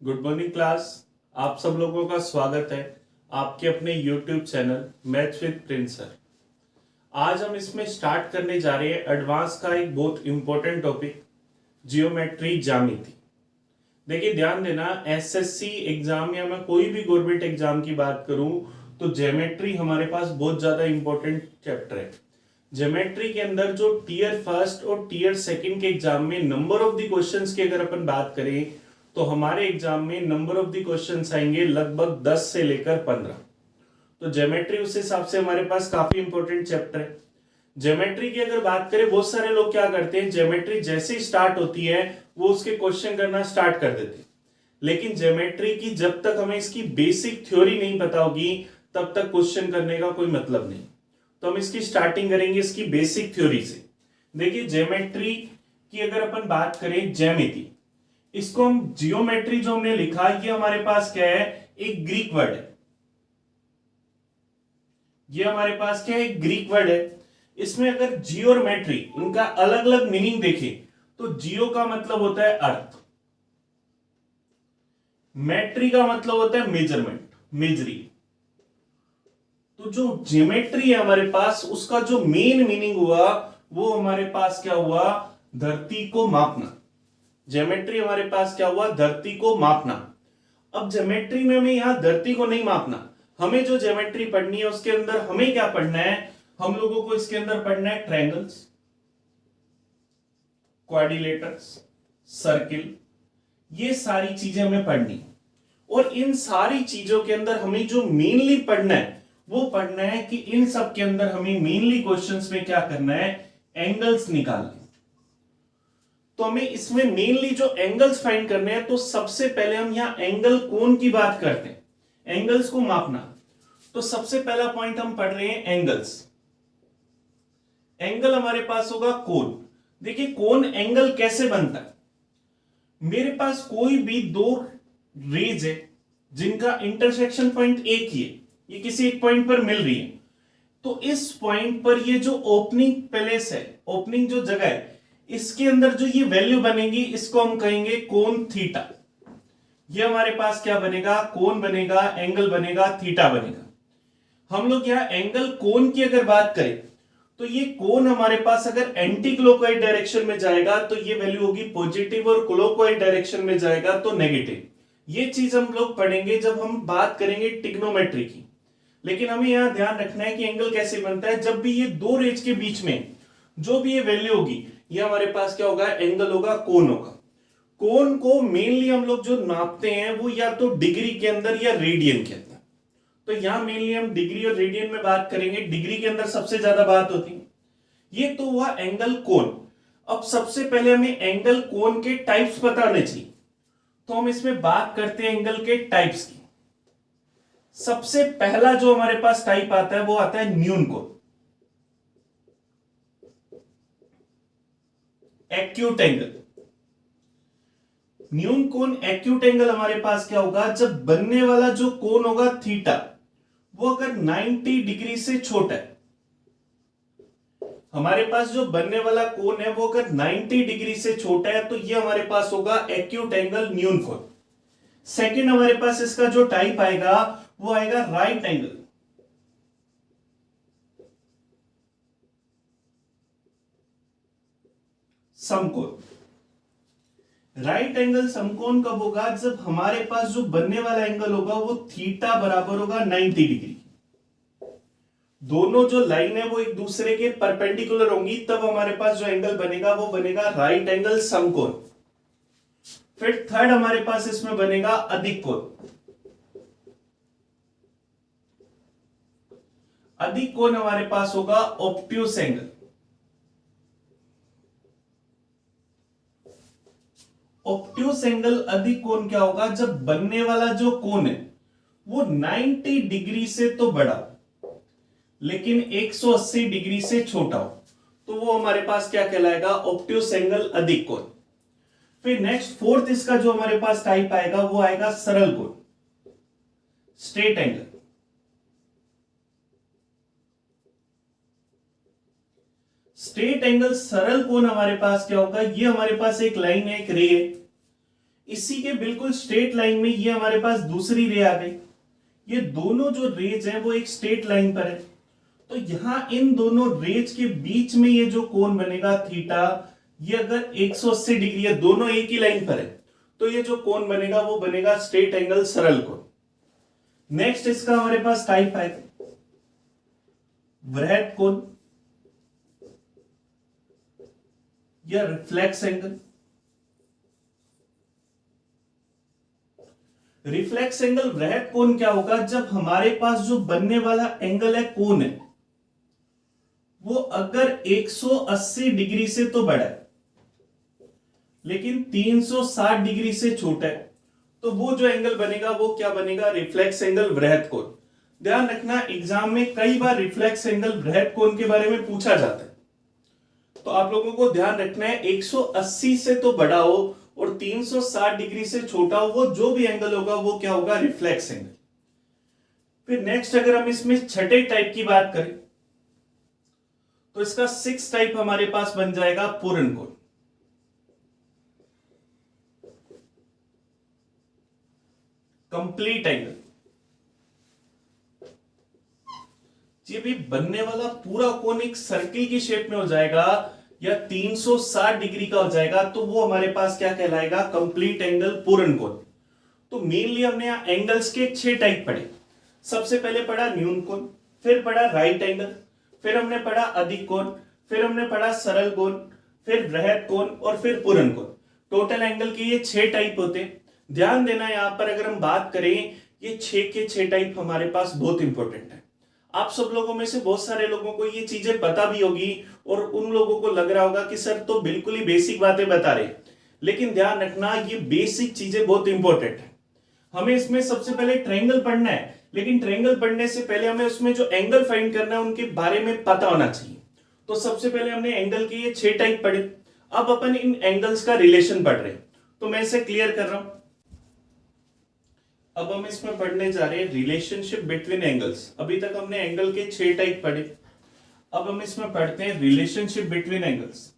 Good morning class. आप सब लोगों का स्वागत है आपके अपने YouTube channel maths with Prince sir. आज हम इसमें स्टार्ट करने जा रहे हैं एडवांस का एक बहुत इंपॉर्टेंट टॉपिक, जियोमेट्री ज्यामिति। देखिए ध्यान देना, एसएससी एग्जाम या मैं कोई भी गवर्नमेंट एग्जाम की बात करूं तो ज्योमेट्री हमारे पास बहुत ज्यादा इंपॉर्टेंट चैप्टर है। ज्योमेट्री के अंदर जो टीयर फर्स्ट और टीयर सेकंड के एग्जाम में नंबर ऑफ द क्वेश्चंस की अगर अपन बात करें तो हमारे एग्जाम में नंबर ऑफ द क्वेश्चंस आएंगे लगभग 10 से लेकर 15। तो ज्योमेट्री उस हिसाब से हमारे पास काफी इंपॉर्टेंट चैप्टर है। ज्योमेट्री की अगर बात करें, बहुत सारे लोग क्या करते हैं, ज्योमेट्री जैसे ही स्टार्ट होती है वो उसके क्वेश्चन करना स्टार्ट कर देते हैं, लेकिन ज्योमेट्री की जब तक हमें इसकी बेसिक थ्योरी नहीं पता होगी तब तक क्वेश्चन करने का कोई मतलब नहीं। तो हम इसकी स्टार्टिंग करेंगे इसकी बेसिक थ्योरी से। देखिए ज्योमेट्री की अगर अपन बात करें, ज्यामिति, इसको हम जियोमेट्री जो हमने लिखा ये हमारे पास क्या है, एक ग्रीक वर्ड है। ये हमारे पास क्या है, एक ग्रीक वर्ड है। इसमें अगर जियो और मेट्री इनका अलग अलग मीनिंग देखें तो जियो का मतलब होता है अर्थ, मेट्री का मतलब होता है मेजरमेंट, मेजरी। तो जो ज्योमेट्री है हमारे पास उसका जो मेन मीनिंग हुआ वो हमारे पास क्या हुआ, धरती को मापना। ज्योमेट्री हमारे पास क्या हुआ, धरती को मापना। अब ज्योमेट्री में हमें यहां धरती को नहीं मापना, हमें जो ज्योमेट्री पढ़नी है उसके अंदर हमें क्या पढ़ना है, हम लोगों को इसके अंदर पढ़ना है ट्रायंगल्स, क्वाड्रिलेटरस, सर्किल, ये सारी चीजें हमें पढ़नी। और इन सारी चीजों के अंदर हमें जो मेनली पढ़ना है वो पढ़ना है कि इन सब के अंदर हमें मेनली क्वेश्चंस में क्या करना है, एंगल्स निकालने। तो हमें इसमें मेनली जो एंगल्स फाइंड करने हैं, तो सबसे पहले हम यहां एंगल कोण की बात करते हैं, एंगल्स को मापना। तो सबसे पहला पॉइंट हम पढ़ रहे हैं एंगल्स। एंगल हमारे पास होगा कोण। देखिए कोण एंगल कैसे बनता है, मेरे पास कोई भी दो रेज है जिनका इंटरसेक्शन पॉइंट एक ही है, ये किसी एक पॉइंट पर मिल रही है, तो इस पॉइंट पर ये जो ओपनिंग प्लेस है, ओपनिंग जो जगह है, इसके अंदर जो ये वैल्यू बनेगी इसको हम कहेंगे कोण थीटा। ये हमारे पास क्या बनेगा, कोण बनेगा, एंगल बनेगा, थीटा बनेगा। हम लोग यहां एंगल कोण की अगर बात करें तो ये कोण हमारे पास अगर एंटी क्लॉकवाइज डायरेक्शन में जाएगा तो ये वैल्यू होगी पॉजिटिव, और क्लॉकवाइज डायरेक्शन में जाएगा तो नेगेटिव। ये चीज हम लोग पढ़ेंगे जब हम बात करेंगे ट्रिग्नोमेट्री की। लेकिन हमें यहां ध्यान रखना है कि एंगल कैसे बनता है, जब भी ये दो रेज के बीच में जो भी ये वैल्यू होगी ये हमारे पास क्या होगा, एंगल होगा, कोण होगा। कोण को मेनली हम लोग जो नापते हैं वो या तो डिग्री के अंदर या रेडियन के अंदर। तो यहां मेनली हम डिग्री और रेडियन में बात करेंगे, डिग्री के अंदर सबसे ज्यादा बात होती है। ये तो हुआ एंगल कोण। अब सबसे पहले हमें एंगल कोण के टाइप्स पता होने चाहिए, तो हम इसमें बात करते हैं एंगल के टाइप्स की। सबसे पहला जो हमारे पास टाइप आता है वो आता है न्यून कोण, एक्यूट एंगल। न्यून कोण, एक्यूट एंगल हमारे पास क्या होगा, जब बनने वाला जो कोण होगा थीटा वो अगर 90 डिग्री से छोटा है, हमारे पास जो बनने वाला कोण है वो अगर 90 डिग्री से छोटा है तो ये हमारे पास होगा एक्यूट एंगल, न्यून कोण। सेकंड हमारे पास इसका जो टाइप आएगा वो आएगा राइट एंगल। समकोण। राइट एंगल समकोण कब होगा, जब हमारे पास जो बनने वाला एंगल होगा वो थीटा बराबर होगा 90 डिग्री। दोनों जो लाइन है वो एक दूसरे के परपेंडिकुलर होंगी, तब हमारे पास जो एंगल बनेगा वो बनेगा राइट एंगल समकोण। फिर थर्ड हमारे पास इसमें बनेगा अधिक कोण। अधिक कोण हमारे पास होगा ऑब्ट्यूस एंगल। ऑब्ट्यूस एंगल, अधिक कोण क्या होगा, जब बनने वाला जो कोण है वो 90 डिग्री से तो बड़ा लेकिन 180 डिग्री से छोटा हो, तो वो हमारे पास क्या कहलाएगा, ऑब्ट्यूस एंगल, अधिक कोण। फिर नेक्स्ट फोर्थ इसका जो हमारे पास टाइप आएगा वो आएगा सरल कोण, स्ट्रेट एंगल। स्ट्रेट एंगल सरल कोण हमारे पास क्या होगा, ये हमारे पास एक लाइन है, एक रे है, इसी के बिल्कुल स्ट्रेट लाइन में ये हमारे पास दूसरी रे आ गई। ये दोनों जो रेज हैं वो एक स्ट्रेट लाइन पर है, तो यहां इन दोनों रेज के बीच में ये जो कोण बनेगा थीटा, ये अगर 180 डिग्री है, दोनों एक ही लाइन पर है, तो ये जो कोण बनेगा वो बनेगा स्ट्रेट एंगल सरल कोण। नेक्स्ट इसका हमारे पास टाइप है वृहत कोण या रिफ्लेक्स एंगल। रिफ्लेक्स एंगल वृहत कोण क्या होगा, जब हमारे पास जो बनने वाला एंगल है कोण है वो अगर 180 डिग्री से तो बड़ा है लेकिन 360 डिग्री से छोटा है, तो वो जो एंगल बनेगा वो क्या बनेगा, रिफ्लेक्स एंगल वृहत कोण। ध्यान रखना एग्जाम में कई बार रिफ्लेक्स एंगल वृहत कोण के बारे में पूछा जाता है, तो आप लोगों को ध्यान रखना है 180 से तो बड़ा हो और 360 डिग्री से छोटा हो, वो जो भी एंगल होगा वो क्या होगा, रिफ्लेक्स एंगल। फिर नेक्स्ट अगर हम इसमें छठे टाइप की बात करें तो इसका 6 टाइप हमारे पास बन जाएगा पूर्ण कोण। कंप्लीट एंगल, ये भी बनने वाला पूरा कोण एक सर्किल की शेप में हो जाएगा या 360 डिग्री का हो जाएगा, तो वो हमारे पास क्या कहलाएगा, कंप्लीट एंगल पूर्ण कोण। तो मेनली हमने यहां एंगल्स के 6 टाइप पढ़े। सबसे पहले पढ़ा न्यून कोण, फिर पढ़ा राइट एंगल, फिर हमने पढ़ा अधिक कोण, फिर हमने पढ़ा सरल कोण, फिर वृहत कोण और फिर पूर्ण कोण। टोटल एंगल के ये 6 टाइप होते हैं। ध्यान देना यहां पर अगर हम बात करें, ये 6 के 6 टाइप हमारे पास बहुत इंपॉर्टेंट है। आप सब लोगों में से बहुत सारे लोगों को ये चीजें पता भी होगी और उन लोगों को लग रहा होगा कि सर तो बिल्कुल ही बेसिक बातें बता रहे, लेकिन ध्यान रखना ये बेसिक चीजें बहुत इंपॉर्टेंट है। हमें इसमें सबसे पहले ट्रायंगल पढ़ना है, लेकिन ट्रायंगल पढ़ने से पहले हमें उसमें जो एंगल फाइंड करना है उनके बारे में पता होना चाहिए। तो सबसे पहले हमने एंगल के ये 6 टाइप पढ़े, अब अपन इन एंगल्स का रिलेशन पढ़ रहे हैं, तो मैं इसे क्लियर कर रहा हूं। अब हम इसमें पढ़ने जा रहे हैं रिलेशनशिप बिटवीन एंगल्स। अभी तक हमने एंगल के 6 टाइप पढ़े, अब हम इसमें पढ़ते हैं relationship between angles.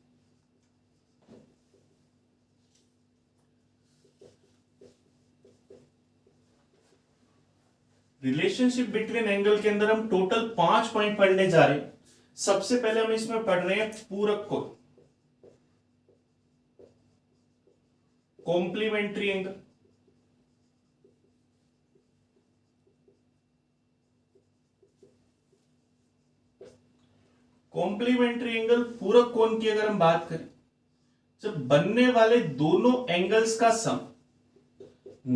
Relationship between angle के अंदर हम टोटल 5 पॉइंट पढ़ने जा रहे हैं। सबसे पहले हम इसमें पढ़ रहे हैं पूरक कोण, कॉम्प्लीमेंट्री एंगल, कॉम्प्लीमेंट्री एंगल पूरक कोण की अगर हम बात करें, जब बनने वाले दोनों एंगल्स का सम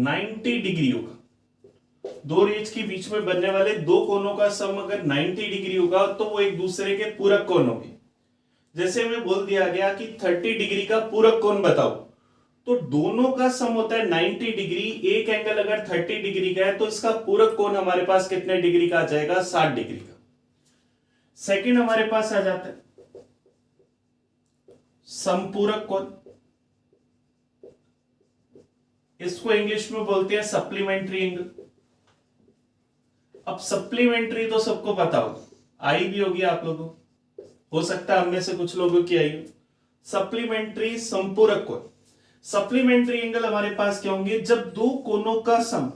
90 डिग्री होगा, दो रेज के बीच में बनने वाले दो कोनों का सम अगर 90 डिग्री होगा तो वो एक दूसरे के पूरक कोण होंगे। जैसे हमें बोल दिया गया कि 30 डिग्री का पूरक कोण बताओ, तो दोनों का सम होता है 90 डिग्री। एक एंगल अगर 30 डिग्री का है तो इसका पूरक कोण हमारे पास कितने डिग्री का आ जाएगा, 60 डिग्री का। सेकंड हमारे पास आ जाता है समपूरक कोण, इसको इंग्लिश में बोलते हैं सप्लीमेंट्री एंगल। अब सप्लीमेंट्री तो सबको पता होगा, आई भी होगी आप लोगों को, हो सकता है हम में से कुछ लोगों की आई हो। सप्लीमेंट्री संपूरक कोण, सप्लीमेंट्री एंगल हमारे पास क्या होंगे, जब दो कोनों का सम,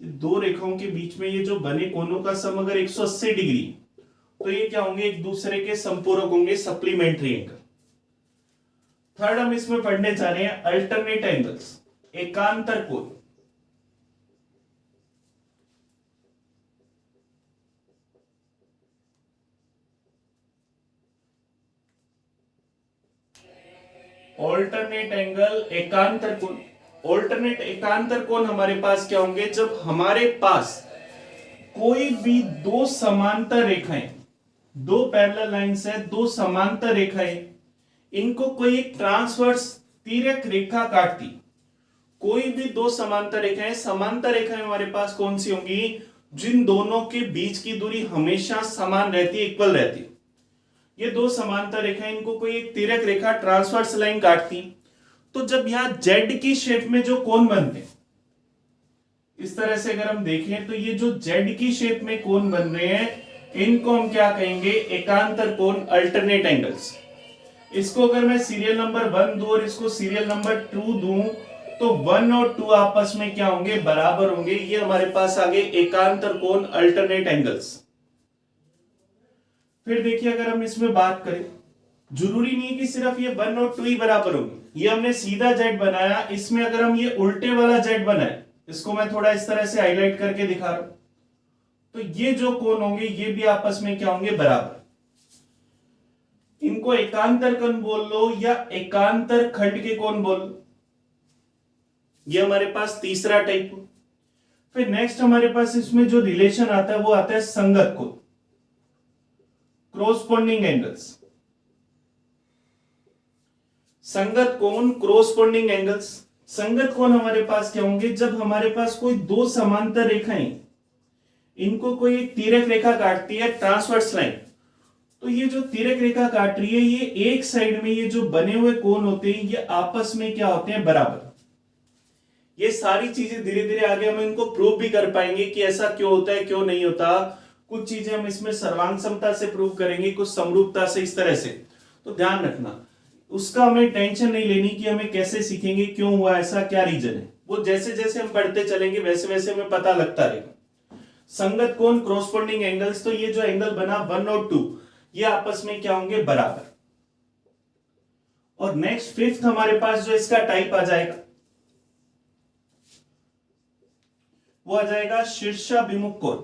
दो रेखाओं के बीच में ये जो बने कोनों का सम अगर 180 डिग्री, तो ये क्या होंगे, एक दूसरे के संपूरक होंगे, सप्लीमेंट्री एंगल। थर्ड हम इसमें पढ़ने जा रहे हैं अल्टरनेट एंगल्स, एकांतर कोण। ऑल्टरनेट एंगल एकांतर कोण, ऑल्टरनेट एकांतर कोण हमारे पास क्या होंगे, जब हमारे पास कोई भी दो समांतर रेखाएं, दो पैरेलल लाइंस है, दो समांतर रेखाएं, इनको कोई एक ट्रांसवर्स तिर्यक रेखा काटती, कोई भी दो समांतर रेखाएं, समांतर रेखाएं हमारे पास कौन सी होंगी, जिन दोनों के बीच की दूरी हमेशा समान रहती है, इक्वल रहती है। ये दो समांतर रेखाएं, इनको कोई एक तिर्यक रेखा ट्रांसवर्स लाइन काटती, तो जब यहां जेड की शेप में जो कोण बनते हैं, इस तरह से अगर हम देखें तो ये जो जेड की शेप में कोण बन रहे हैं, इनको हम क्या कहेंगे, एकांतर कोण, अल्टरनेट एंगल्स। इसको अगर मैं सीरियल नंबर 1 दूं और इसको सीरियल नंबर 2 दूं तो 1 और 2 आपस में क्या होंगे, बराबर होंगे। ये हमारे पास आगे एकांतर कोण, अल्टरनेट एंगल्स। फिर देखिए अगर हम इसमें बात करें, जरूरी नहीं है कि सिर्फ ये 1 और 2 ही बराबर होंगे। ये हमने सीधा जेड बनाया, इसमें अगर हम ये उल्टे वाला जेड बनाए, इसको मैं थोड़ा इस तरह से हाईलाइट करके दिखा रहा हूं, तो ये जो कोण होंगे ये भी आपस में क्या होंगे, बराबर। इनको एकांतर कोण बोल लो या एकांतर खंड के कोण बोल लो। ये हमारे पास तीसरा टाइप हो। फिर नेक्स्ट हमारे पास इसमें जो रिलेशन आता है वो आता है संगत कोण, क्रोस्पोंडिंग एंगल्स। संगत कोण, क्रोस्पोंडिंग एंगल्स। संगत कोण हमारे पास क्या होंगे, जब हमारे पास कोई दो समांतर रेखाएं, इनको कोई एक तिर्यक रेखा काटती है, ट्रांसवर्स लाइन, तो ये जो तिर्यक रेखा काट रही है, ये एक साइड में ये जो बने हुए कोण होते हैं ये आपस में क्या होते हैं, बराबर। ये सारी चीजें धीरे धीरे आगे हम इनको प्रूव भी कर पाएंगे कि ऐसा क्यों होता है, क्यों नहीं होता। कुछ चीजें हम इसमें सर्वांग समता से प्रूव करेंगे, कुछ समरूपता से, इस तरह से। तो ध्यान रखना, उसका हमें टेंशन नहीं लेनी कि हमें कैसे सीखेंगे, क्यों हुआ ऐसा, क्या रीजन है। वो जैसे जैसे हम पढ़ते चलेंगे वैसे वैसे हमें पता लगता रहेगा। संगत कोण, क्रोस्पोंडिंग एंगल्स, तो ये जो एंगल बना 1 और 2 ये आपस में क्या होंगे, बराबर। और नेक्स्ट फिफ्थ हमारे पास जो इसका टाइप आ जाएगा वो आ जाएगा शीर्षाभिमुख कोण,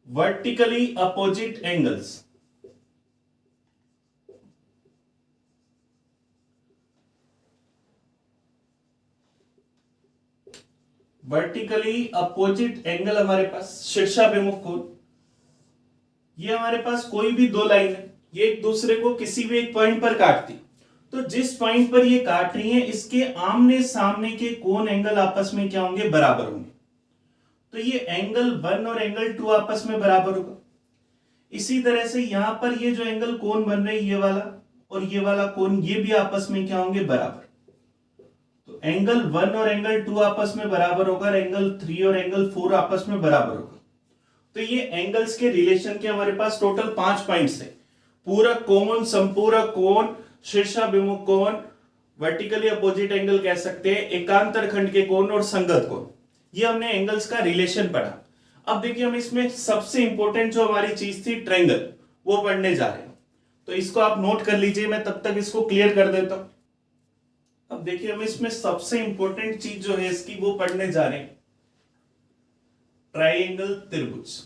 vertically opposite angles. Vertically opposite angle हमारे पास शीर्षाभिमुख कोण। ये हमारे पास कोई भी दो लाइन है, ये एक दूसरे को किसी भी एक पॉइंट पर काटती, तो जिस पॉइंट पर ये काट रही है इसके आमने सामने के कोण एंगल आपस में क्या होंगे, बराबर होंगे। तो ये एंगल 1 और एंगल 2 आपस में बराबर होगा। इसी तरह से यहां पर ये जो एंगल कोण बन रहे, ये वाला और ये वाला कोण, ये भी आपस में क्या होंगे, बराबर। तो एंगल 1 और एंगल 2 आपस में बराबर होगा, और एंगल 3 और एंगल 4 आपस में बराबर होगा। तो ये एंगल्स के रिलेशन के हमारे पास टोटल 5 पॉइंट्स है। पूरक कोण, संपूरक कोण, शीर्षाभिमुख कोण, वर्टिकली अपोजिट एंगल कह सकते हैं, एकांतर खंड के कोण और संगत कोण। ये हमने एंगल्स का रिलेशन पढ़ा। अब देखिए हम इसमें सबसे इंपॉर्टेंट जो हमारी चीज थी ट्रायंगल, वो पढ़ने जा रहे हैं। तो इसको आप नोट कर लीजिए, मैं तब तक इसको क्लियर कर देता हूं। अब देखिए हम इसमें सबसे इंपॉर्टेंट चीज जो है इसकी वो पढ़ने जा रहे हैं, ट्रायंगल त्रिभुज।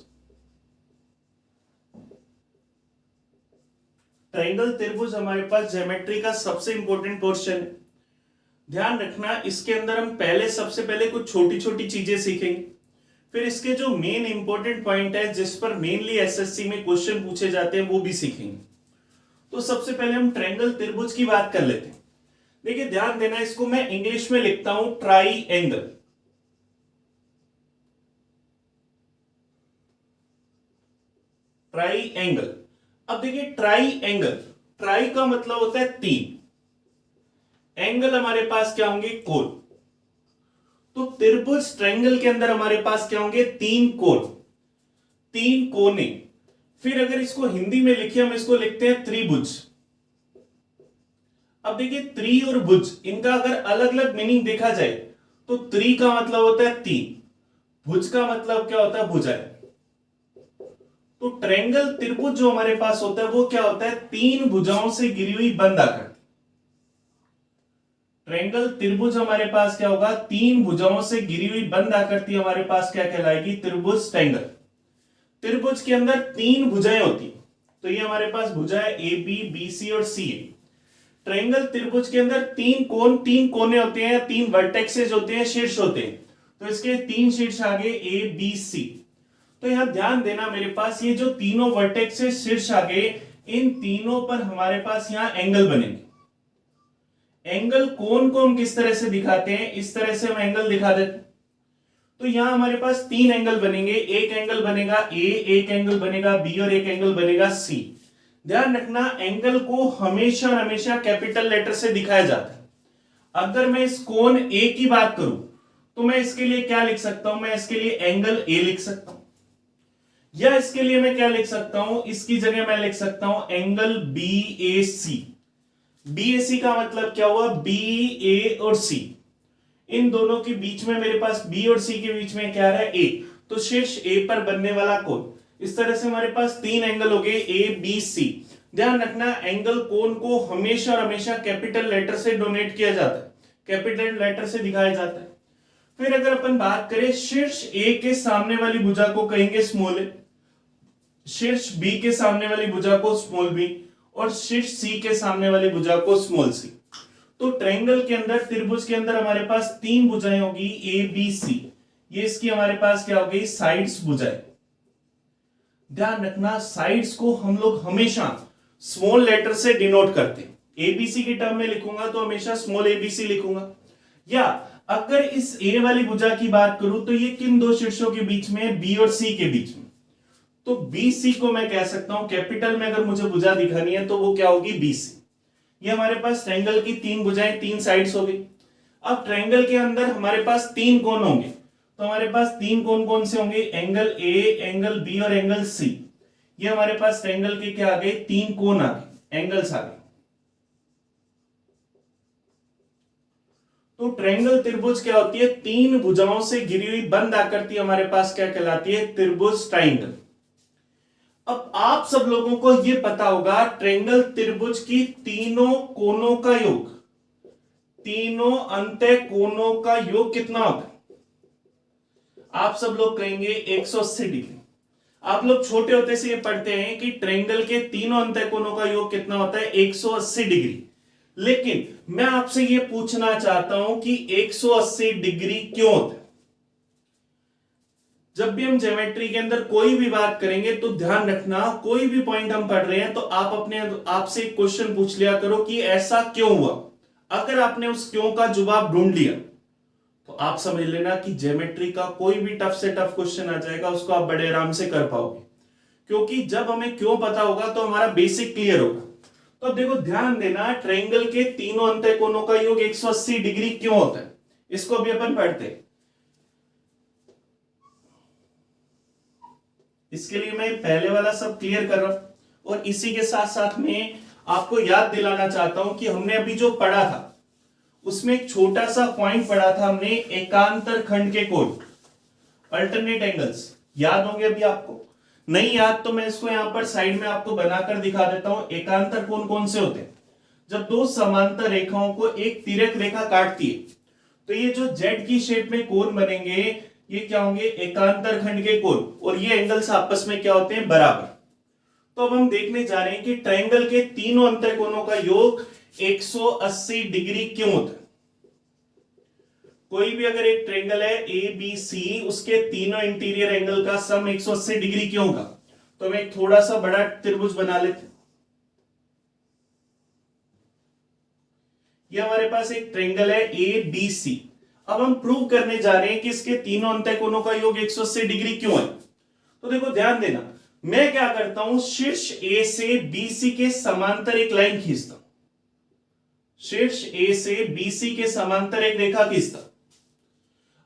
ट्रायंगल त्रिभुज हमारे पास ज्योमेट्री का सबसे इंपॉर्टेंट पोर्शन है। ध्यान रखना, इसके अंदर हम पहले सबसे पहले कुछ छोटी छोटी चीजें सीखेंगे, फिर इसके जो मेन इंपॉर्टेंट पॉइंट है जिस पर मेनली एसएससी में क्वेश्चन पूछे जाते हैं वो भी सीखेंगे। तो सबसे पहले हम ट्रायंगल त्रिभुज की बात कर लेते हैं। देखिए ध्यान देना, इसको मैं इंग्लिश में लिखता हूं ट्राइएंगल। ट्राइएंगल। अब देखिए ट्राइएंगल, ट्राई का मतलब होता है 3, एंगल हमारे पास क्या होंगे, कोण। तो त्रिभुज ट्रायंगल के अंदर हमारे पास क्या होंगे, 3 कोण, 3 कोने। फिर अगर इसको हिंदी में लिखे, हम इसको लिखते हैं त्रिभुज। अब देखिए त्रि और भुज, इनका अगर अलग अलग मीनिंग देखा जाए तो त्रि का मतलब होता है 3, भुज का मतलब क्या होता है, भुजाएं। तो ट्रायंगल त्रिभुज जो हमारे पास होता है वो क्या होता है, 3 भुजाओं से घिरी हुई बंद आकृति। ट्रायंगल त्रिभुज हमारे पास क्या होगा, 3 भुजाओं से घिरी हुई बंद आकृति हमारे पास क्या कहलाएगी, त्रिभुज ट्रायंगल। त्रिभुज के अंदर 3 भुजाएं होती, तो ये हमारे पास भुजाएं ए बी, बी सी और सी है। ट्रायंगल त्रिभुज के अंदर 3 कोण, 3 कोने होते हैं, 3 वर्टेक्सेस होते हैं, शीर्ष होते हैं। तो इसके 3 शीर्ष आगे ए बी सी। तो यहां ध्यान देना, मेरे पास ये जो तीनों वर्टेक्सेस शीर्ष आगे, इन तीनों पर हमारे पास यहां एंगल बनेंगे। एंगल कोण को हम किस तरह से दिखाते हैं, इस तरह से हम एंगल दिखा देते हैं। तो यहां हमारे पास 3 एंगल बनेंगे, एक एंगल बनेगा ए, एक एंगल बनेगा बी और एक एंगल बनेगा सी। ध्यान रखना, एंगल को हमेशा हमेशा कैपिटल लेटर से दिखाया जाता है। अगर मैं इस कोण ए की बात करूं तो मैं इसके लिए क्या लिख सकता हूं, मैं इसके लिए एंगल ए लिख सकता हूं। या इसके लिए मैं क्या लिख सकता हूं, इसकी जगह मैं लिख सकता हूं एंगल BAC। BAC का मतलब क्या हुआ, BA और C, इन दोनों के बीच में मेरे पास B और C के बीच में क्या है, A। तो शीर्ष A पर बनने वाला कोण, इस तरह से हमारे पास तीन एंगल हो गए ABC। ध्यान रखना एंगल कोण को हमेशा और हमेशा कैपिटल लेटर से डोनेट किया जाता है, कैपिटल लेटर से दिखाया जाता है। फिर अगर अपन बात करें शीर्ष A के सामने वाली भुजा को कहेंगे स्मॉल a, शीर्ष B के सामने वाली भुजा को स्मॉल b, और शीर्ष C के सामने वाली भुजा को स्मॉल c। तो ट्रायंगल के अंदर, त्रिभुज के अंदर हमारे पास तीन भुजाएं होगी ABC। ये इसकी हमारे पास क्या हो गई, साइड्स भुजाएं। ध्यान रखना साइड्स को हम लोग हमेशा स्मॉल लेटर से डिनोट करते हैं। ABC के टर्म में लिखूंगा तो हमेशा स्मॉल ABC लिखूंगा। या अगर इस A वाली भुजा की बात करूं तो ये किन दो शीर्षों के बीच में, B और C के बीच में। तो BC को मैं कह सकता हूं कैपिटल में, अगर मुझे भुजा दिखानी है तो वो क्या होगी, BC। ये हमारे पास ट्रायंगल की तीन भुजाएं, तीन साइड्स हो गई। अब ट्रायंगल के अंदर हमारे पास तीन कोण होंगे, तो हमारे पास तीन कोण कौन से होंगे, एंगल A, एंगल B और एंगल C। ये हमारे पास ट्रायंगल के क्या आ गए, तीन कोण आ गए, एंगल्स आ गए। तो ट्रायंगल त्रिभुज क्या होती है, तीन भुजाओं से घिरी हुई बंद आकृति हमारे पास क्या कहलाती है, त्रिभुज ट्रायंगल। अब आप सब लोगों को यह पता होगा ट्रायंगल त्रिभुज की तीनों कोणों का योग, तीनों अंत्य कोणों का योग कितना होता है। आप सब लोग कहेंगे 180 डिग्री। आप लोग छोटे होते से ये पढ़ते हैं कि ट्रायंगल के तीनों अंत्य कोणों का योग कितना होता है, 180 डिग्री। लेकिन मैं आपसे ये पूछना चाहता हूं कि 180 डिग्री क्यों होता है। जब भी हम ज्योमेट्री के अंदर कोई भी बात करेंगे तो ध्यान रखना, कोई भी पॉइंट हम पढ़ रहे हैं तो आप अपने आपसे एक क्वेश्चन पूछ लिया करो कि ऐसा क्यों हुआ। अगर आपने उस क्यों का जवाब ढूंढ लिया तो आप समझ लेना कि ज्योमेट्री का कोई भी टफ से टफ क्वेश्चन आ जाएगा, उसको आप बड़े आराम से कर पाओगे। क्योंकि जब हमें क्यों पता होगा तो हमारा बेसिक क्लियर होगा। तो देखो ध्यान देना, ट्रायंगल के तीनों अंत्य कोणों का योग 180 डिग्री क्यों होता है, इसको भी अपन पढ़ते हैं। इसके लिए मैं पहले वाला सब क्लियर कर रहा हूं और इसी के साथ साथ में आपको याद दिलाना चाहता हूं कि हमने अभी जो पढ़ा था उसमें एक छोटा सा पॉइंट पढ़ा था हमने, एकांतर खंड के कोण, अल्टरनेट एंगल्स। याद होंगे अभी आपको, नहीं याद तो मैं इसको यहां पर साइड में आपको बनाकर दिखा देता हूं। एकांतर कोण कौन से होते हैं, जब दो समांतर रेखाओं को एक तिर्यक रेखा काटती है तो ये जो जेड की शेप में कोण बनेंगे ये क्या होंगे, एकांतर खंड के कोण, और ये एंगल्स आपस में क्या होते हैं, बराबर। तो अब हम देखने जा रहे हैं कि ट्रायंगल के तीनों अंत्य कोणों का योग 180 डिग्री क्यों होता है। कोई भी अगर एक ट्रायंगल है ABC, उसके तीनों इंटीरियर एंगल का सम 180 डिग्री क्यों होगा। तो हम एक थोड़ा सा बड़ा त्रिभुज बना लेते हैं। ये हमारे पास एक ट्रायंगल है ABC। अब हम प्रूव करने जा रहे हैं कि इसके तीनों अंत्य कोणों का योग 180 डिग्री क्यों है। तो देखो ध्यान देना, मैं क्या करता हूं, शीर्ष A से BC के समांतर एक लाइन खींचता हूं, शीर्ष A से BC के समांतर एक रेखा खींचता।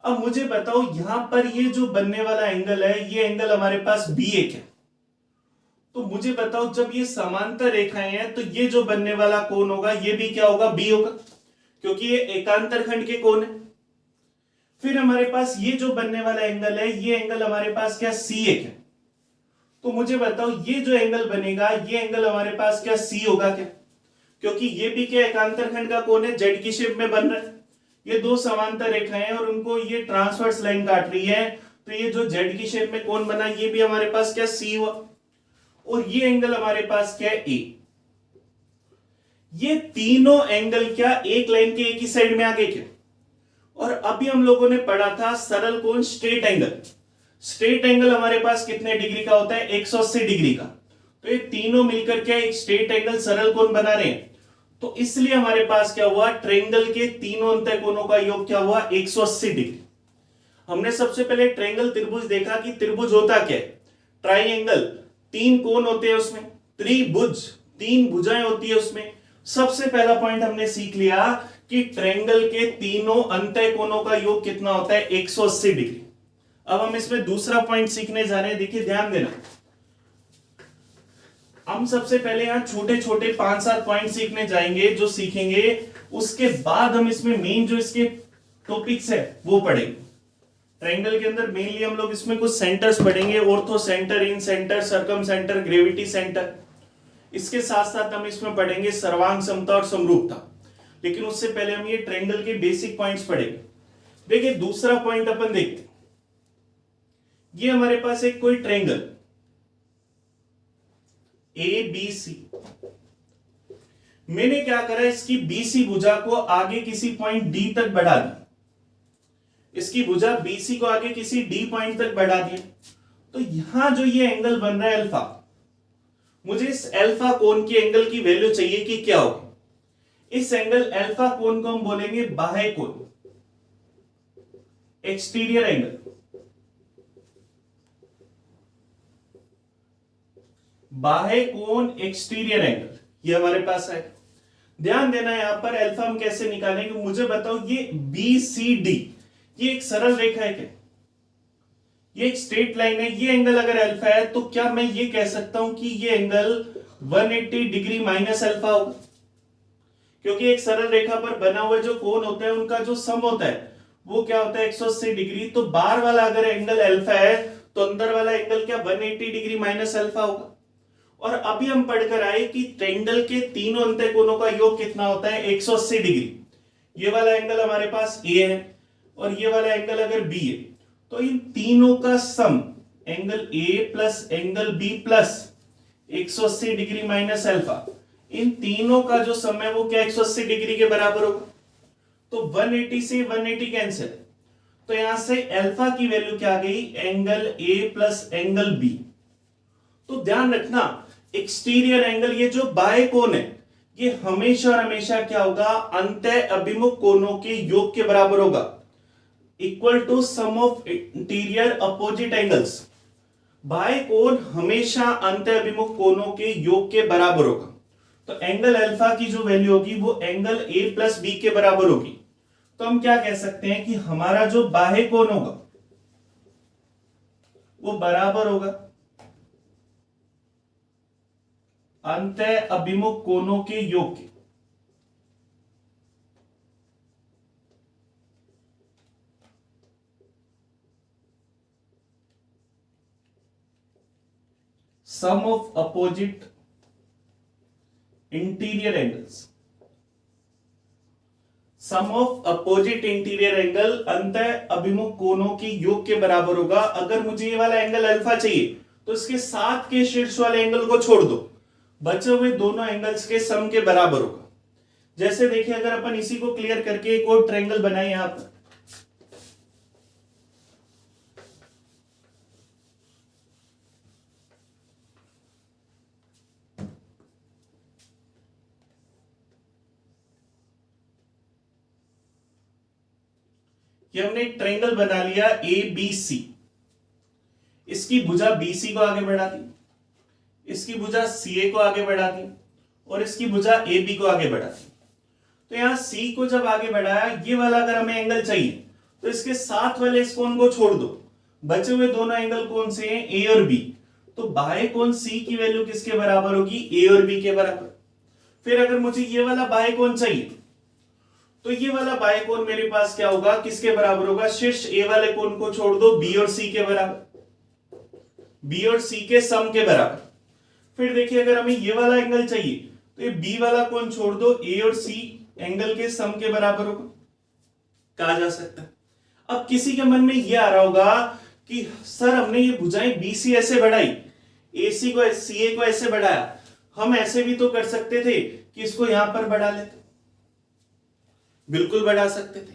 अब मुझे बताओ यहां पर ये जो बनने वाला एंगल है, ये एंगल हमारे पास B1 है। तो मुझे बताओ जब ये समांतर रेखाएं हैं तो ये जो बनने वाला कोण होगा ये भी क्या होगा, B होगा, क्योंकि ये एकांतर खंड के कोण है। फिर हमारे पास ये जो बनने वाला एंगल है, ये एंगल हमारे पास क्या, C1 है। तो मुझे बताओ ये जो एंगल बनेगा, ये एंगल हमारे पास क्या, C होगा क्या, क्योंकि ये भी क्या एकांतर खंड का कोण है, जेड की शेप में बन रहा है। ये दो समांतर रेखाएं हैं और उनको ये ट्रांसवर्स लाइन काट रही है, तो ये जो जेड की शेप में कोण बना ये भी हमारे पास क्या, C हुआ। और ये एंगल हमारे पास क्या है, A। ये तीनों एंगल क्या एक लाइन के एक ही साइड में आ गए क्या। और अभी हम लोगों ने पढ़ा था सरल कोण, स्ट्रेट एंगल। स्ट्रेट एंगल हमारे पास कितने डिग्री का होता है, 180 डिग्री का। तो ये तीनों मिलकर क्या एक स्ट्रेट एंगल सरल कोण बना रहे हैं। तो इसलिए हमारे पास क्या हुआ, ट्रायंगल के तीनों अंत्य कोणों का योग क्या हुआ, 180 डिग्री। हमने सबसे पहले ट्रायंगल त्रिभुज देखा कि त्रिभुज होता क्या है, ट्रायंगल, तीन कोण होते हैं उसमें, त्रिभुज तीन भुजाएं होती है उसमें। सबसे पहला पॉइंट हमने सीख लिया कि ट्रायंगल के तीनों अंत्य कोणों का योग कितना होता है, 180 डिग्री। अब हम इसमें दूसरा पॉइंट सीखने जा रहे हैं। देखिए ध्यान देना, हम सबसे पहले यहां छोटे छोटे 5-7 पॉइंट सीखने जाएंगे, जो सीखेंगे उसके बाद हम इसमें मेन जो इसके टॉपिक्स है वो पढ़ेंगे। ट्रायंगल के अंदर मेनली हम लोग इसमें कुछ सेंटर्स पढ़ेंगे, orthocentre, incentre, circumcentre, gravity centre. इसके साथ साथ हम इसमें पढ़ेंगे सर्वांग समता और समरूपता। लेकिन उससे पहले हम ये ट्रायंगल के बेसिक पॉइंट्स पढ़ेंगे। देखिए दूसरा पॉइंट अपन देखते हैं। ये हमारे पास एक कोई ट्रायंगल ए बी सी, मैंने क्या करा, इसकी बीसी भुजा को आगे किसी पॉइंट डी तक बढ़ा दी। इसकी भुजा बीसी को आगे किसी डी पॉइंट तक बढ़ा दिया। तो यहां जो ये एंगल बन रहा है अल्फा, मुझे इस अल्फा कोण की एंगल की वैल्यू चाहिए कि क्या होगी। इस एंगल अल्फा कोण को हम बोलेंगे बाह्य कोण, एक्सटीरियर एंगल। बाह्य कोण, एक्सटीरियर एंगल, ये हमारे पास है। ध्यान देना यहां पर अल्फा हम कैसे निकालेंगे। मुझे बताओ ये बी सी डी, ये एक सरल रेखा है क्या? ये एक स्ट्रेट लाइन है। ये एंगल अगर अल्फा है तो क्या मैं ये कह सकता हूं कि ये एंगल 180 डिग्री माइनस अल्फा होगा? क्योंकि एक सरल रेखा पर बना हुआ जो कोण होता है उनका जो सम होता है वो क्या होता है 180 डिग्री। तो बाहर वाला अगर एंगल अल्फा है तो अंदर वाला एंगल क्या 180 डिग्री माइनस अल्फा होगा। और अभी हम पढ़कर आए कि ट्रायंगल के तीनों अंत्य कोणों का योग कितना होता है 180 डिग्री। ये वाला एंगल हमारे पास ए है और ये वाला एंगल अगर बी है, तो इन तीनों का sum angle A plus angle B plus 180 degree minus alpha, इन तीनों का जो सम है वो क्या 180 डिग्री के बराबर होगा। तो 180 से 180 कैंसिल, तो यहां से अल्फा की वैल्यू क्या आ गई angle A plus angle B. तो ध्यान रखना एक्सटीरियर एंगल, ये जो बाह्य कोण है ये हमेशा और हमेशा क्या होगा अंतः अभिमुख कोणों के योग के बराबर होगा, equal to sum of interior opposite angles. बाह्य कोण हमेशा अंतः अभिमुख कोणों के योग के बराबर होगा। तो एंगल अल्फा की जो वैल्यू होगी वो एंगल ए प्लस बी के बराबर होगी। तो हम क्या कह सकते हैं कि हमारा जो बाह्य कोण होगा वो बराबर होगा अंतः अभिमुख कोणों के योग के। Sum of opposite interior angles, sum of opposite interior angle अंतः अभिमुख कोणों के योग के बराबर होगा। अगर मुझे ये वाला एंगल अल्फा चाहिए तो इसके साथ के शीर्ष वाले एंगल को छोड़ दो, बचे हुए दोनों एंगल्स के सम के बराबर होगा। जैसे देखिए अगर अपन इसी को क्लियर करके एक और ट्रायंगल बनाए यहां पर, ये हमने एक ट्रायंगल बना लिया ए बी सी। इसकी भुजा बीसी को आगे बढ़ा दी, इसकी भुजा सीए को आगे बढ़ा दी और इसकी भुजा ए बी को आगे बढ़ा दी। तो यहां सी को जब आगे बढ़ाया, ये वाला अगर हमें एंगल चाहिए तो इसके साथ वाले इस कोण को छोड़ दो, बचे हुए दोनों एंगल कौन से हैं ए और बी। तो बाह्य कोण सी की वैल्यू किसके बराबर होगी ए और बी के बराबर। फिर अगर मुझे ये वाला बाह्य कोण चाहिए तो ये वाला बाह्य कोण मेरे पास क्या होगा किसके बराबर होगा, शीर्ष ए वाले कोण को छोड़ दो बी और सी के बराबर, बी और सी के सम के बराबर। फिर देखिए अगर हमें ये वाला एंगल चाहिए तो ये बी वाला कोण छोड़ दो, ए और सी एंगल के सम के बराबर होगा, कहा जा सकता है। अब किसी के मन में ये आ रहा होगा कि सर हमने ये भुजाएं बीसी ऐसे बढ़ाई, एसी को सीए को ऐसे बढ़ाया, हम ऐसे भी तो कर सकते थे कि इसको यहां पर बढ़ा लेते। बिल्कुल बढ़ा सकते थे,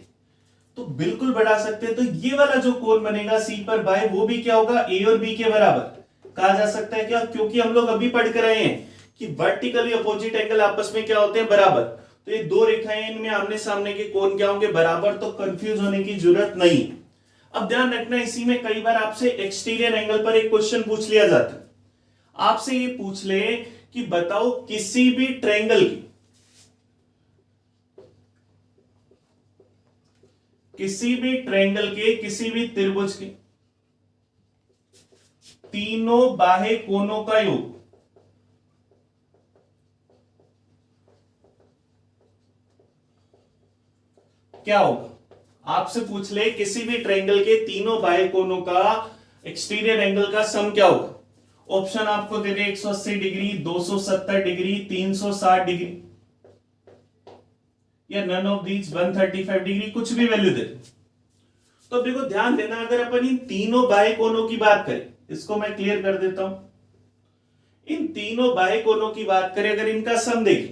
तो बिल्कुल बढ़ा सकते, तो ये वाला जो कोण बनेगा सी पर बाय वो भी क्या होगा ए और बी के बराबर कहा जा सकता है। क्या? क्योंकि हम लोग अभी पढ़ कर रहे हैं कि वर्टिकली अपोजिट एंगल आपस में क्या होते हैं बराबर। तो ये दो रेखाएं, इनमें आमने सामने के कोण क्या होंगे बराबर, तो कंफ्यूज होने की जरूरत नहीं। अब ध्यान रखना इसी में कई बार आपसे एक्सटीरियर एंगल पर एक क्वेश्चन पूछ लिया जाता है। आपसे ये पूछ ले कि बताओ किसी भी ट्रायंगल की, किसी भी ट्रायंगल के, किसी भी त्रिभुज के तीनों बाह्य कोणों का योग। क्या होगा? आपसे पूछ ले किसी भी ट्रायंगल के तीनों बाह्य कोणों का एक्सटीरियर एंगल का सम क्या होगा? ऑप्शन आपको दे दे 180 डिग्री, 270 डिग्री, 360 डिग्री या नन ऑफ दीज, 135 डिग्री, कुछ भी वैल्यू दे। तो देखो ध्यान देना, अगर अपन इन तीनों बाह्य कोणों की बात करें, इसको मैं क्लियर कर देता हूं। इन तीनों बाह्य कोणों की बात करें, अगर इनका सम देखें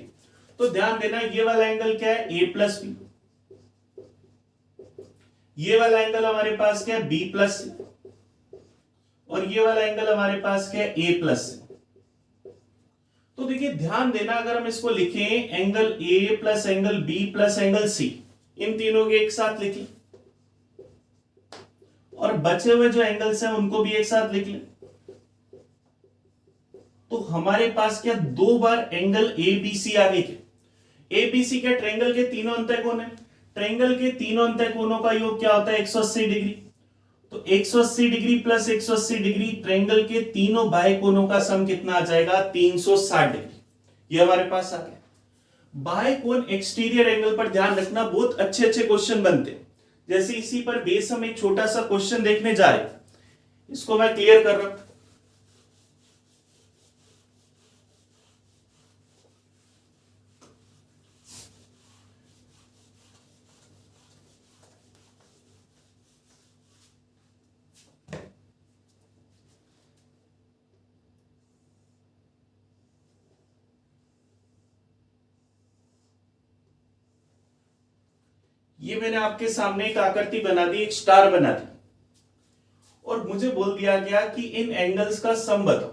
तो ध्यान देना, ये वाला एंगल क्या है? a plus B. ये वाला एंगल हमारे पास क्या है? b plus C. और ये वाला एंगल हमारे पास क्या है? a plus C. तो देखिए ध्यान देना, अगर हम इसको लिखें angle a plus angle b plus angle c, इन तीनों के एक साथ लिख लें और बचे हुए जो एंगल्स हैं उनको भी एक साथ लिख लें, तो हमारे पास क्या दो बार एंगल ABC आ गई। ABC क्या? ट्रायंगल के तीनों अंतःकोण है। ट्रायंगल के तीनों अंतःकोणों का योग क्या होता है? 180 डिग्री। तो 180 डिग्री प्लस 180 डिग्री, ट्रायंगल के तीनों बाह्य कोणों का सम कितना आ जाएगा? 360 डिग्री। ये हमारे पास आ गया। बाह्य कोण एक्सटीरियर एंगल पर ध्यान रखना, बहुत अच्छे अच्छे क्वेश्चन बनते हैं। जैसे इसी पर बेस हम एक छोटा सा क्वेश्चन देखने जा रहे हैं, इसको मैं क्लियर कर रहा हूं। ये मैंने आपके सामने एक आकृति बना दी, एक स्टार बना दी, और मुझे बोल दिया गया कि इन एंगल्स का सम बताओ।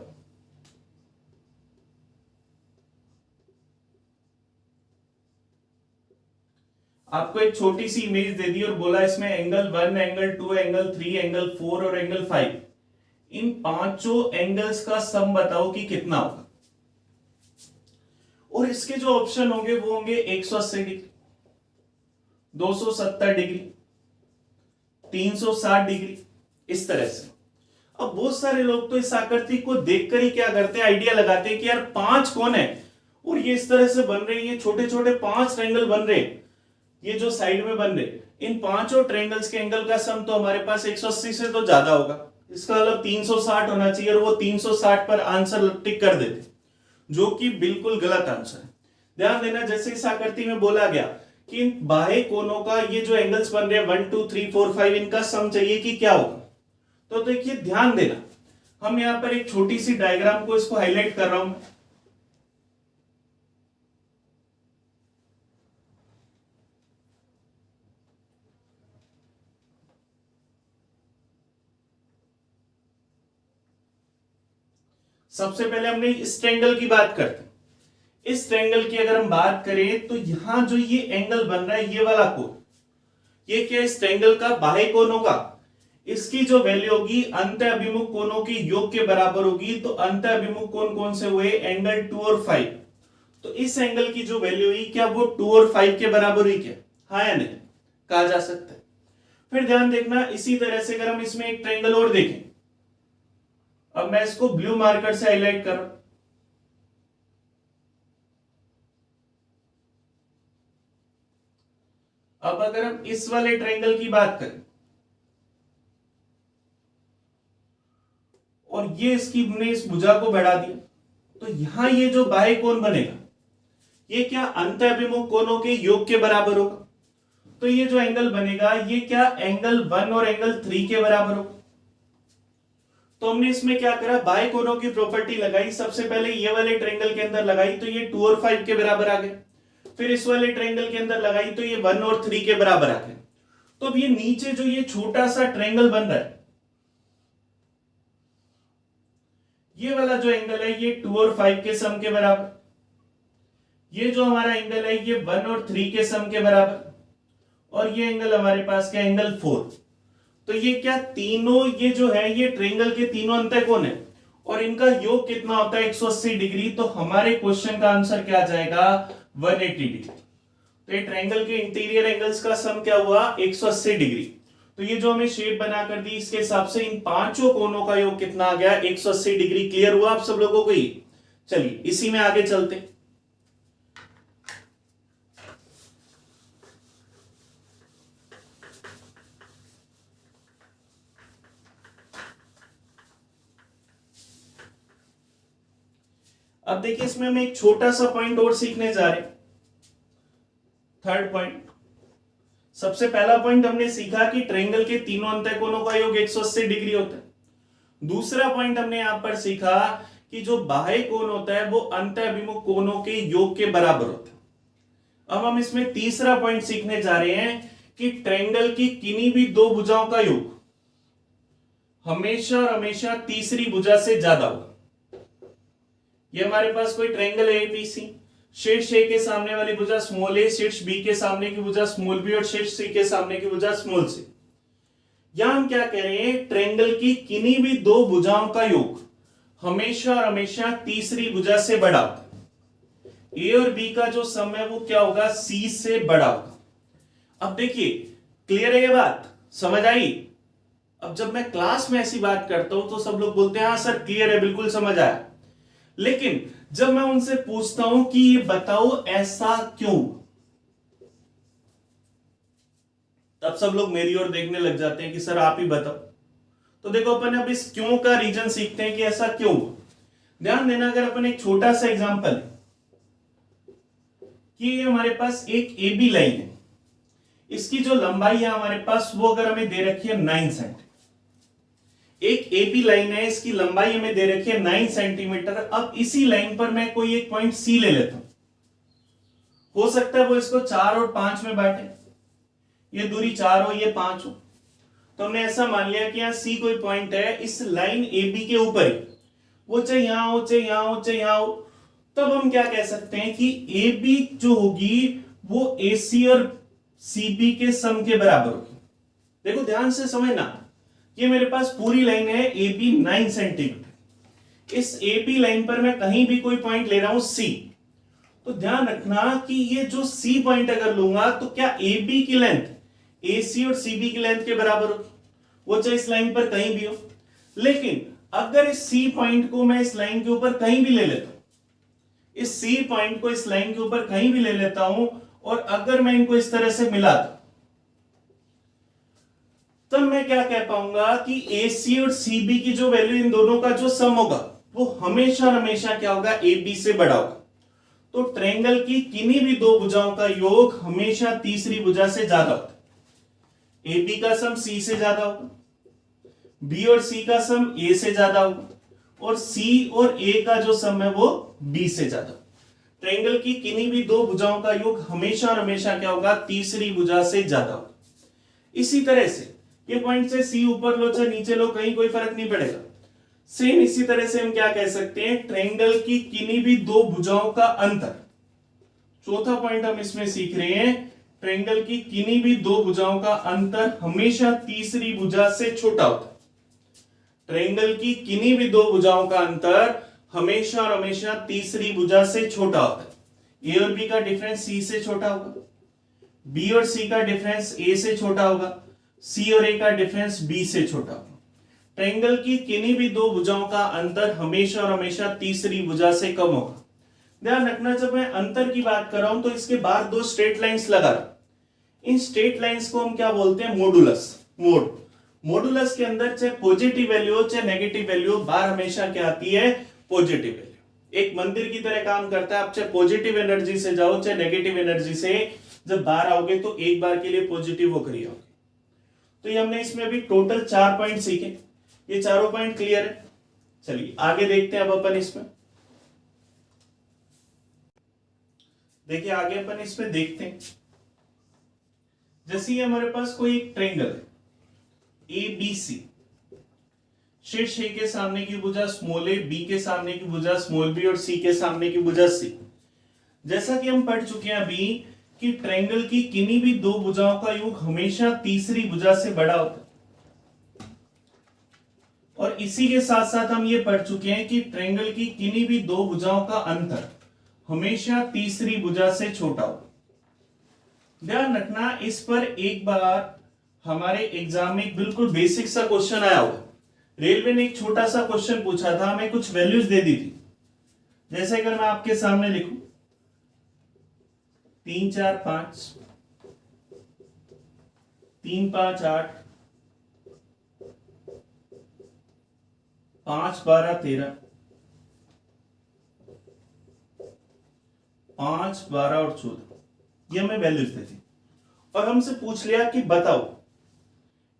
आपको एक छोटी सी इमेज दे दी और बोला इसमें एंगल 1, एंगल 2, एंगल 3, एंगल 4 और एंगल 5, इन पांचों एंगल्स का सम बताओ कि कितना होगा। और इसके जो ऑप्शन होंगे वो होंगे 180 डिग्री, 270 डिग्री, 360 डिग्री, इस तरह से। अब बहुत सारे लोग तो इस आकृति को देखकर ही क्या करते हैं? आइडिया लगाते हैं कि यार 5 कोण है और ये इस तरह से बन रहे हैं, ये छोटे छोटे 5 ट्रायंगल बन रहे हैं, ये जो साइड में बन रहे, इन पांचों ट्रायंगल्स के एंगल का सम तो हमारे पास 180 से तो ज्यादा होगा, इसका मतलब 360 होना चाहिए, और वो 360 पर आंसर टिक कर देते, जो कि बिल्कुल गलत आंसर है। ध्यान देना, जैसे इस आकृति में बोला गया कि इन बाह्य कोणों का ये जो एंगल्स बन रहे हैं 1 2 3 4 5, इनका सम चाहिए कि क्या होगा। तो देखिए ध्यान देना, हम यहां पर एक छोटी सी डायग्राम को इसको हाईलाइट कर रहा हूं। सबसे पहले हमने इस ट्रायंगल की बात करते हैं। इस ट्रायंगल की अगर हम बात करें तो यहां जो ये एंगल बन रहा है, ये वाला कोण, ये क्या? इस ट्रायंगल का बाह्य कोण होगा। इसकी जो वैल्यू होगी अंत अभिमुख कोणों के योग के बराबर होगी। तो अंत अभिमुख कोण कौन से हुए? एंगल 2 और 5। तो इस एंगल की जो वैल्यू हुई, क्या वो 2 और 5 के बराबर हुई क्या? हाँ या नहीं? कहा जा सकता है। फिर ध्यान देखना, इसी तरह से अगर हम इसमें एक ट्रायंगल और देखें, अब मैं इसको ब्लू मार्कर से हाईलाइट कर रहा हूं। अब अगर हम इस वाले ट्रायंगल की बात करें और ये इसकी हमने इस भुजा को बढ़ा दिया, तो यहां ये जो बाह्य कोण बनेगा, ये क्या? अंत अभिमुख कोणों के योग के बराबर होगा। तो ये जो एंगल बनेगा, ये क्या? एंगल 1 और एंगल 3 के बराबर होगा। तो हमने इसमें क्या करा? बाह्य कोणों की प्रॉपर्टी लगाई। सबसे पहले ये वाले ट्रायंगल के अंदर लगाई तो ये 2 और 5 के बराबर आ गए। फिर इस वाले ट्रायंगल के अंदर लगाई तो ये 1 और 3 के बराबर आ गए। तो अब ये नीचे जो ये छोटा सा ट्रायंगल बन रहा है, ये वाला जो एंगल है ये 2 और 5 के सम के बराबर, ये जो हमारा एंगल है ये 1 और 3 के सम के बराबर, और ये एंगल हमारे पास क्या? एंगल 4। तो ये क्या? तीनों ये जो है ये ट्रायंगल के तीनों अंतःकोण है और इनका योग कितना होता है? 180 डिग्री। तो हमारे क्वेश्चन का आंसर क्या आ जाएगा? 180 डिग्री। तो ये ट्रायंगल के इंटीरियर एंगल्स का सम क्या हुआ? 180 डिग्री। तो ये जो हमें शेप बना कर दी, इसके हिसाब से इन पांचों कोनों का योग कितना आ गया, 180 डिग्री। क्लियर हुआ आप सब लोगों को? ये चलिए इसी में आगे चलते हैं। अब देखिए इसमें हम एक छोटा सा पॉइंट और सीखने जा रहे हैं। थर्ड पॉइंट, सबसे पहला पॉइंट हमने सीखा कि ट्रायंगल के तीनों अंतः कोणों का योग 180 डिग्री होता है। दूसरा पॉइंट हमने यहां पर सीखा कि जो बाह्य कोण होता है वो अंतःअभिमुख कोणों के योग के बराबर होता है। अब हम इसमें तीसरा पॉइंट सीखने जा रहे हैं कि ट्रायंगल की किन्हीं भी दो भुजाओं का योग हमेशा और हमेशा तीसरी भुजा से ज्यादा होगा। ये हमारे पास कोई ट्रायंगल है एबीसी, शीर्ष ए के सामने वाली भुजा स्मॉल ए, शीर्ष बी के सामने की भुजा स्मॉल बी और शीर्ष सी के सामने की भुजा स्मॉल सी। यहां हम क्या कह रहे हैं, ट्रायंगल की किन्हीं भी दो भुजाओं का योग हमेशा और हमेशा तीसरी भुजा से बड़ा होता है। ए और बी का जो सम है वो क्या होगा, सी से बड़ा होगा। अब देखिए क्लियर है ये बात, समझ आई? अब जब मैं क्लास में ऐसी बात करता हूं तो सब लोग बोलते हैं हाँ सर क्लियर है, बिल्कुल समझ आया। लेकिन जब मैं उनसे पूछता हूं कि ये बताओ ऐसा क्यों, तब सब लोग मेरी ओर देखने लग जाते हैं कि सर आप ही बताओ। तो देखो अपन अब इस क्यों का रीजन सीखते हैं कि ऐसा क्यों। ध्यान देना, अगर अपन एक छोटा सा एग्जांपल कि हमारे पास एक ए बी लाइन है, इसकी जो लंबाई है हमारे पास वो अगर हमें दे रखी है 9 सेंटीमीटर। एक ए बी लाइन है, इसकी लंबाई हमें दे रखी है 9 सेंटीमीटर। अब इसी लाइन पर मैं कोई एक पॉइंट सी ले लेता हूं, हो सकता है वो इसको 4 और 5 में बांटे, ये दूरी 4 हो ये 5 हो। तो हमने ऐसा मान लिया कि यहां सी कोई पॉइंट है इस लाइन ए बी के ऊपर ही, वो चाहे यहां हो चाहे यहां हो चाहे यहां हो। तब हम क्या कह सकते हैं कि ए बी जो होगी वो ए सी और सी बी के सम के बराबर होगी। देखो ध्यान से समझना, ये मेरे पास पूरी लाइन है ए बी 9 सेंटीमीटर। इस ए बी लाइन पर मैं कहीं भी कोई पॉइंट ले रहा हूं सी, तो ध्यान रखना कि ये जो सी पॉइंट अगर लूंगा तो क्या ए बी की लेंथ ए सी और सी बी की लेंथ के बराबर होगी, वो चाहे इस लाइन पर कहीं भी हो। लेकिन अगर इस सी पॉइंट को मैं इस लाइन के ऊपर कहीं भी ले लेता हूं, इस सी पॉइंट को इस लाइन के ऊपर कहीं भी ले लेता हूं और अगर मैं इनको इस तरह से मिला दूं, तब मैं क्या कह पाऊंगा कि ए सी और सी बी की जो वैल्यू इन दोनों का जो सम होगा वो हमेशा हमेशा क्या होगा, ए बी से बड़ा होगा। तो ट्रायंगल की किन्हीं भी दो भुजाओं का योग हमेशा तीसरी भुजा से ज्यादा होता है। ए बी का सम सी से ज्यादा होगा, बी और सी का सम ए से ज्यादा होगा और सी और ए का जो सम है वो बी से ज्यादा। ट्रायंगल की किन्हीं भी दो भुजाओं का योग हमेशा हमेशा क्या होगा, तीसरी भुजा से ज्यादा होगा। इसी तरह से ये पॉइंट से सी ऊपर लो चाहे नीचे लो कहीं कोई फर्क नहीं पड़ेगा। सेम इसी तरह से हम क्या कह सकते हैं, ट्रायंगल की किन्हीं भी दो भुजाओं का अंतर। चौथा पॉइंट हम इसमें सीख रहे हैं, ट्रायंगल की किन्हीं भी दो भुजाओं का अंतर हमेशा तीसरी भुजा से छोटा होता है। ट्रायंगल की किन्हीं भी दो भुजाओं का अंतर हमेशा और हमेशा तीसरी भुजा से छोटा होता है। ए और बी का डिफरेंस सी से छोटा होगा, बी और सी का डिफरेंस ए से छोटा होगा, सी और ए का डिफरेंस बी से छोटा होगा। ट्रायंगल की किन्हीं भी दो भुजाओं का अंतर हमेशा और हमेशा तीसरी भुजा से कम होगा। ध्यान रखना, जब मैं अंतर की बात कर रहा हूं तो इसके बाद दो स्ट्रेट लाइंस लगा रहा हूं। इन स्ट्रेट लाइंस को हम क्या बोलते हैं, मॉडुलस। मॉडुलस के अंदर चाहे पॉजिटिव वैल्यू हो चाहे नेगेटिव वैल्यू, बार हमेशा क्या आती है, पॉजिटिव वैल्यू। एक मंदिर की तरह काम करता है, आप चाहे पॉजिटिव एनर्जी से जाओ चाहे नेगेटिव एनर्जी से, जब बाहर आओगे तो एक बार के लिए पॉजिटिव होकर ही आओगे। तो ये हमने इसमें अभी टोटल 4 पॉइंट सीखे, ये चारों पॉइंट क्लियर है। चलिए आगे देखते हैं अब अपन इसमें। देखिए आगे अपन इसमें देखते हैं, जैसे हमारे पास कोई एक ट्रायंगल है ए बी सी, शीर्ष ए के सामने की भुजा स्मॉल ए, बी के सामने की भुजा स्मॉल बी और सी के सामने की भुजा सी। जैसा कि हम पढ़ चुके हैं अभी कि ट्रायंगल की किन्हीं भी दो भुजाओं का योग हमेशा तीसरी भुजा से बड़ा होता है। और इसी के साथ साथ हम ये पढ़ चुके हैं कि ट्रायंगल की किन्हीं भी दो भुजाओं का अंतर हमेशा तीसरी भुजा से छोटा होता है। ध्यान रखना, इस पर एक बार हमारे एग्जाम में एक बिल्कुल बेसिक सा क्वेश्चन आया हुआ है। रेलवे ने एक छोटा सा क्वेश्चन पूछा था, हमें कुछ वैल्यूज दे दी थी। जैसे अगर मैं आपके सामने लिखूं 3 4 5 3 5 8 5 12 13 5 12 और 14, ये हमें वैल्यूज दी थी और हमसे पूछ लिया कि बताओ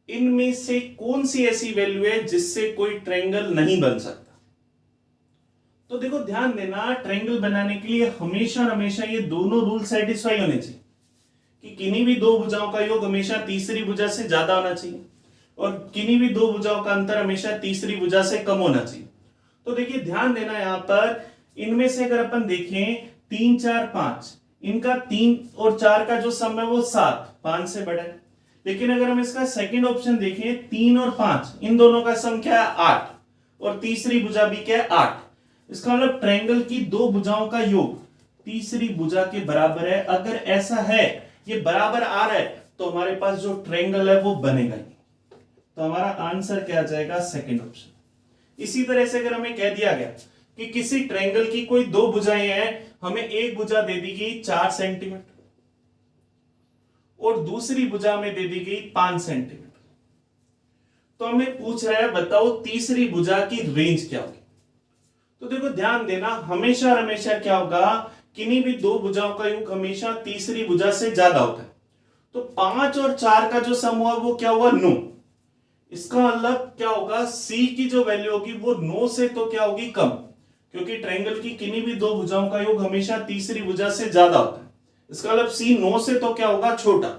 इनमें से कौन सी ऐसी वैल्यू है जिससे कोई ट्रायंगल नहीं बन सकता। तो देखो ध्यान देना, ट्रायंगल बनाने के लिए हमेशा हमेशा ये दोनों रूल सेटिस्फाई होने चाहिए कि किन्हीं भी दो भुजाओं का योग हमेशा तीसरी भुजा से ज्यादा होना चाहिए और किन्हीं भी दो भुजाओं का अंतर हमेशा तीसरी भुजा से कम होना चाहिए। तो देखिए ध्यान देना, यहां पर इनमें से अगर अपन देखें 3 4 5, इनका 3 और 4 का जो सम है वो 7, 5 से बड़ा है। लेकिन अगर हम इसका सेकंड ऑप्शन देखें 3 और 5, इन दोनों का सम क्या है 8 और तीसरी भुजा भी क्या है 8। इसका मतलब ट्रायंगल की दो भुजाओं का योग तीसरी भुजा के बराबर है। अगर ऐसा है, ये बराबर आ रहा है, तो हमारे पास जो ट्रायंगल है वो बनेगा ही। तो हमारा आंसर क्या आ जाएगा, सेकंड ऑप्शन। इसी तरह से अगर हमें कह दिया गया कि किसी ट्रायंगल की कोई दो भुजाएं हैं, हमें एक भुजा दे दी गई 4 सेंटीमीटर और दूसरी भुजा में दे दी गई 5 सेंटीमीटर, तो हमें पूछ रहा है बताओ तीसरी भुजा की रेंज क्या होगी। तो देखो ध्यान देना, हमेशा हमेशा क्या होगा, किन्हीं भी दो भुजाओं का योग हमेशा तीसरी भुजा से ज्यादा होता है। तो 5 और 4 का जो सम हुआ वो क्या हुआ 9। इसका मतलब क्या होगा, C की जो वैल्यू होगी वो 9 से तो क्या होगी कम, क्योंकि ट्रायंगल की किन्हीं भी दो भुजाओं का योग हमेशा तीसरी भुजा से ज्यादा होता है। इसका मतलब C 9 से तो क्या होगा छोटा,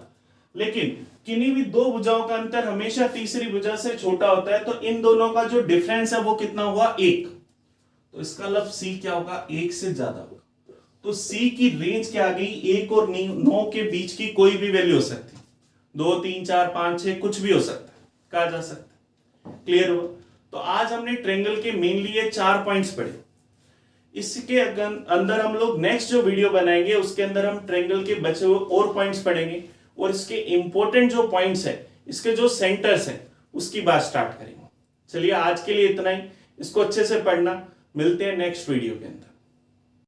लेकिन किन्हीं भी दो भुजाओं का अंतर हमेशा तीसरी भुजा से छोटा होता है, तो इन दोनों का जो डिफरेंस है वो कितना हुआ 1। तो इसका मतलब C क्या होगा 1 से ज्यादा होगा। तो C की रेंज क्या आ गई, 1 और 9 के बीच की कोई भी वैल्यू हो सकती है, 2 3 4 5 6 कुछ भी हो सकता है, कहा जा सकता है। क्लियर हुआ। तो आज हमने ट्रायंगल के मेनली ये 4 पॉइंट्स पढ़े। इसके अंदर हम लोग नेक्स्ट जो वीडियो बनाएंगे उसके अंदर हम ट्रायंगल के बचे हुए और पॉइंट्स पढ़ेंगे और इसके इंपॉर्टेंट जो पॉइंट्स है, इसके जो सेंटर्स है, उसकी बात स्टार्ट करेंगे। चलिए आज के लिए इतना ही, इसको अच्छे से पढ़ना, मिलते हैं नेक्स्ट वीडियो के अंदर।